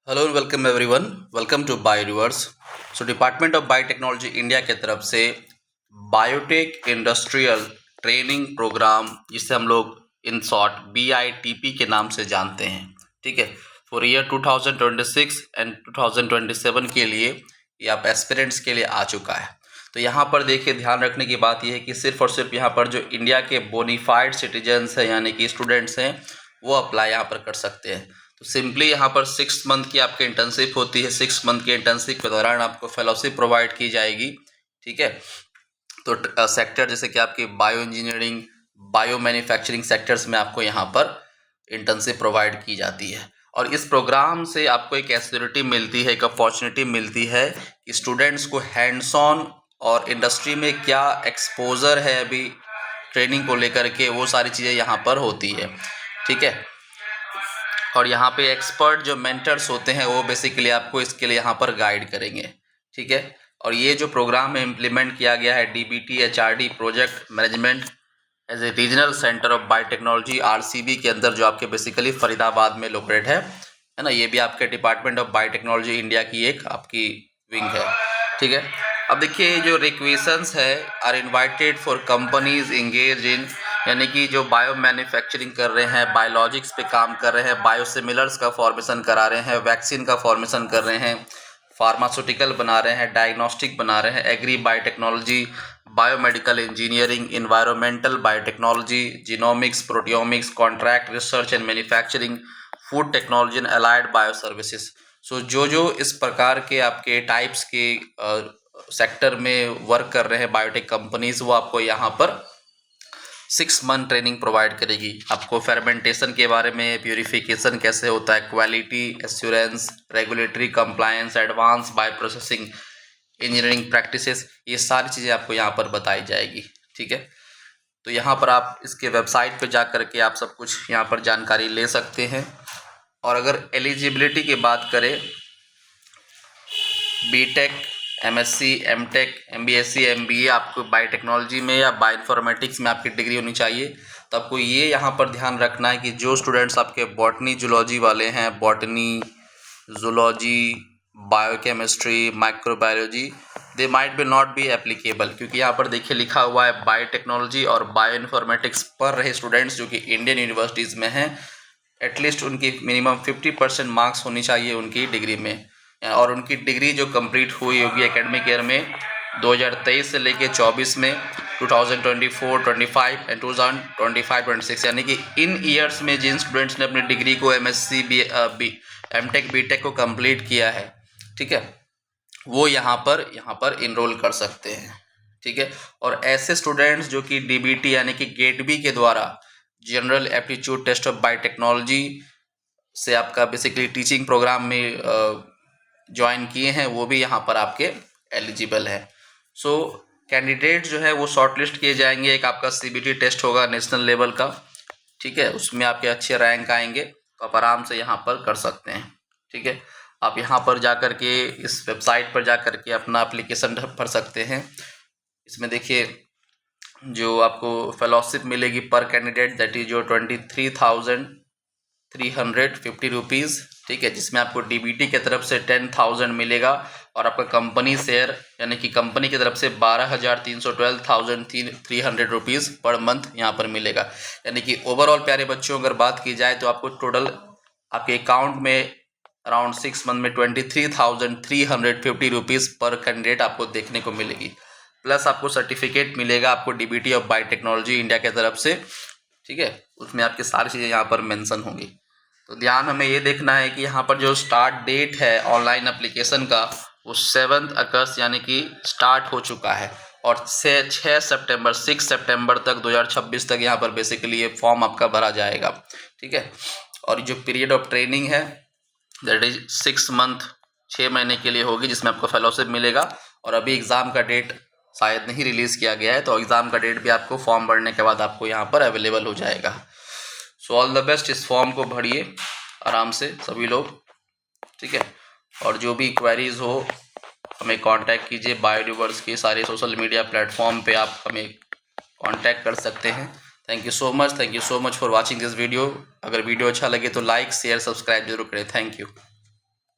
Hello and welcome everyone. Welcome to Bioreverse. Department of biotechnology India के तरफ से biotech industrial training programme, जिसे हम लोग इन शॉर्ट BITP के नाम से जानते हैं, ठीक है, फॉर ईयर 2026 एंड 2027 के लिए ये आप एस्पिरेंट्स के लिए आ चुका है। तो यहाँ पर देखिए, ध्यान रखने की बात यह है कि सिर्फ और सिर्फ यहाँ पर जो इंडिया के बोनीफाइड सिटीजन्स हैं यानी कि स्टूडेंट्स हैं वो अप्लाई यहाँ पर कर सकते हैं। तो सिंपली यहाँ पर 6 मंथ की आपकी इंटर्नशिप होती है। 6 मंथ की इंटर्नशिप के दौरान आपको फेलोशिप प्रोवाइड की जाएगी, ठीक है। तो सेक्टर जैसे कि आपकी bio engineering, bio manufacturing sectors में आपको यहाँ पर इंटर्नशिप प्रोवाइड की जाती है। और इस प्रोग्राम से आपको एक एसिडिटी मिलती है, एक अपॉर्चुनिटी मिलती है कि स्टूडेंट्स को हैंड्स ऑन और इंडस्ट्री में क्या एक्सपोजर है अभी ट्रेनिंग को लेकर के, वो सारी चीज़ें यहाँ पर होती है, ठीक है। और यहाँ पे एक्सपर्ट जो मेंटर्स होते हैं वो बेसिकली आपको इसके लिए यहाँ पर गाइड करेंगे, ठीक है। और ये जो प्रोग्राम है इम्प्लीमेंट किया गया है DBT HRD project management as a regional centre of biotechnology RCB के अंदर, जो आपके बेसिकली फरीदाबाद में लोकेटेड है ना। ये भी आपके डिपार्टमेंट ऑफ बायोटेक्नोलॉजी इंडिया की एक आपकी विंग है, ठीक है। अब देखिए, जो रिक्वेशंस है are invited for companies engage in, यानी कि जो बायो मैन्युफैक्चरिंग कर रहे हैं, बायोलॉजिक्स पे काम कर रहे हैं, बायोसिमिलर्स का फॉर्मेशन करा रहे हैं, वैक्सीन का फॉर्मेशन कर रहे हैं, फार्मास्यूटिकल बना रहे हैं, डायग्नोस्टिक बना रहे हैं, agri biotechnology, biomedical engineering, environmental biotechnology, genomics, proteomics, contract research and manufacturing, food technology and allied bio services. So जो इस प्रकार के आपके टाइप्स के सेक्टर में वर्क कर रहे हैं बायोटेक कंपनीज, वो आपको यहाँ पर 6 मंथ ट्रेनिंग प्रोवाइड करेगी। आपको फर्मेंटेशन के बारे में, प्यूरिफिकेशन कैसे होता है, quality assurance, regulatory compliance, advance bio processing engineering practices, ये सारी चीज़ें आपको यहाँ पर बताई जाएगी, ठीक है। तो यहाँ पर आप इसके वेबसाइट पर जा कर के आप सब कुछ यहाँ पर जानकारी ले सकते हैं। और अगर एलिजिबिलिटी की बात करें, BTech, MSc, MTech, MBSc, MBA आपको बायोटेक्नोलॉजी में या बायोइन्फॉर्मेटिक्स में आपकी डिग्री होनी चाहिए। तो आपको ये यहाँ पर ध्यान रखना है कि जो स्टूडेंट्स आपके बॉटनी जूलॉजी वाले हैं, botany, zoology, biochemistry, microbiology, they might be not be applicable, क्योंकि यहाँ पर देखिए लिखा हुआ है बायोटेक्नोलॉजी और बायोइन्फॉर्मेटिक्स पढ़ रहे स्टूडेंट्स जो कि इंडियन यूनिवर्सिटीज़ में हैं, एटलीस्ट उनकी मिनिमम 50% मार्क्स होनी चाहिए उनकी डिग्री में। और उनकी डिग्री जो कंप्लीट हुई होगी एकेडमिक ईयर में 2023 से लेके 24 में, 2024, 25 एंड 2025-26, यानी कि इन ईयर्स में जिन स्टूडेंट्स ने अपनी डिग्री को MSc, MTech, BTech को कंप्लीट किया है, ठीक है, वो यहाँ पर इनरोल कर सकते हैं, ठीक है। और ऐसे स्टूडेंट्स जो कि DBT यानी कि गेट-बी के द्वारा general aptitude test of biotechnology से आपका बेसिकली टीचिंग प्रोग्राम में ज्वाइन किए हैं, वो भी यहाँ पर आपके एलिजिबल है। सो कैंडिडेट जो है वो शॉर्टलिस्ट किए जाएंगे। एक आपका CBT टेस्ट होगा नेशनल लेवल का, ठीक है, उसमें आपके अच्छे रैंक आएंगे, तो आप आराम से यहाँ पर कर सकते हैं, ठीक है। आप यहाँ पर जा कर के इस वेबसाइट पर जा कर के अपना एप्लीकेशन भर सकते हैं। इसमें देखिए जो आपको फेलोशिप मिलेगी पर कैंडिडेट, दैट इज जो 23,350 रुपीज़, ठीक है, जिसमें आपको DBT की तरफ से 10,000 मिलेगा और आपका कंपनी शेयर यानी कि कंपनी की तरफ से 12,312,300 रुपीज़ पर मंथ यहाँ पर मिलेगा। यानी कि ओवरऑल प्यारे बच्चों अगर बात की जाए तो आपको टोटल आपके अकाउंट में अराउंड 6 मंथ में 23,350 रुपीज़ पर कैंडिडेट आपको देखने को मिलेगी। प्लस आपको सर्टिफिकेट मिलेगा आपको DBT ऑफ बायोटेक्नोलॉजी इंडिया की तरफ से, ठीक है, उसमें आपकी सारी चीज़ें यहाँ पर मेंशन होंगी। तो ध्यान हमें ये देखना है कि यहाँ पर जो स्टार्ट डेट है ऑनलाइन एप्लीकेशन का, वो 7 अगस्त यानी कि स्टार्ट हो चुका है और 6 सितंबर तक 2026 तक यहाँ पर बेसिकली ये फॉर्म आपका भरा जाएगा, ठीक है। और जो पीरियड ऑफ ट्रेनिंग है दैट इज 6 मंथ, 6 महीने के लिए होगी, जिसमें आपको फेलोशिप मिलेगा। और अभी एग्ज़ाम का डेट शायद नहीं रिलीज़ किया गया है, तो एग्ज़ाम का डेट भी आपको फॉर्म भरने के बाद आपको यहाँ पर अवेलेबल हो जाएगा। सो ऑल द बेस्ट, इस फॉर्म को भरिए आराम से सभी लोग, ठीक है। और जो भी क्वेरीज हो हमें कांटेक्ट कीजिए। बायोरिवर्स के सारे सोशल मीडिया प्लेटफॉर्म पे आप हमें कांटेक्ट कर सकते हैं। Thank you so much for watching this video. अगर वीडियो अच्छा लगे तो लाइक, शेयर, सब्सक्राइब जरूर करें। Thank you.